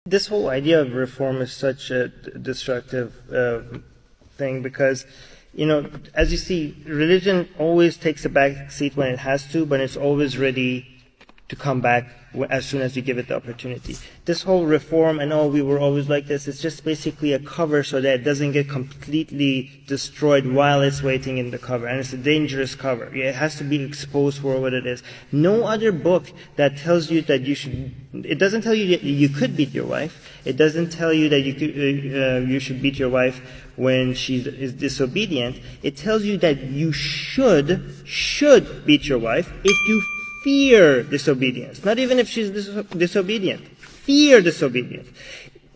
This whole idea of reform is such a destructive thing because, you know, as you see, religion always takes a back seat when it has to, but it's always ready to come back as soon as you give it the opportunity. This whole reform and we were always like this, it's just basically a cover so that it doesn't get completely destroyed while it's waiting in the cover. And it's a dangerous cover. It has to be exposed for what it is. No other book that tells you that you should, it doesn't tell you that you could beat your wife. It doesn't tell you that you should beat your wife when she is disobedient. It tells you that you should beat your wife if you fear disobedience. Not even if she's disobedient. Fear disobedience.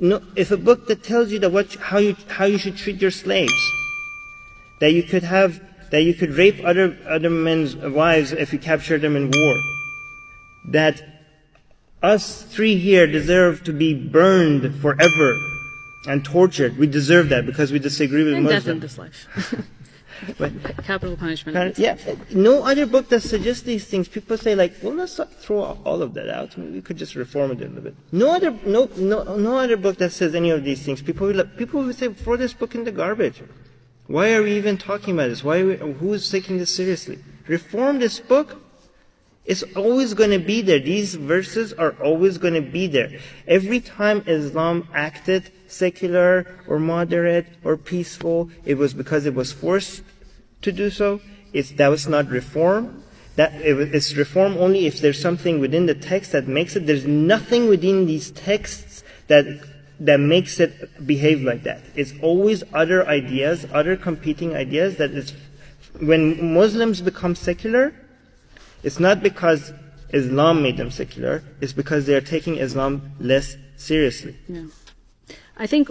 No, if a book that tells you that how you should treat your slaves, that you could rape other men's wives if you capture them in war, that us three here deserve to be burned forever and tortured. We deserve that because we disagree with Muslims. Death in this life. But capital punishment. Yeah, no other book that suggests these things. People say like, well, let's not throw all of that out. We could just reform it a little bit. No other book that says any of these things. People will say, throw this book in the garbage. Why are we even talking about this? Who is taking this seriously? Reform this book. It's always going to be there. These verses are always going to be there. Every time Islam acted secular or moderate or peaceful, it was because it was forced to do so. That was not reform. It's reform only if there's something within the text that makes it. There's nothing within these texts that makes it behave like that. It's always other ideas, other competing ideas. When Muslims become secular, it's not because Islam made them secular. It's because they are taking Islam less seriously. Yeah. I think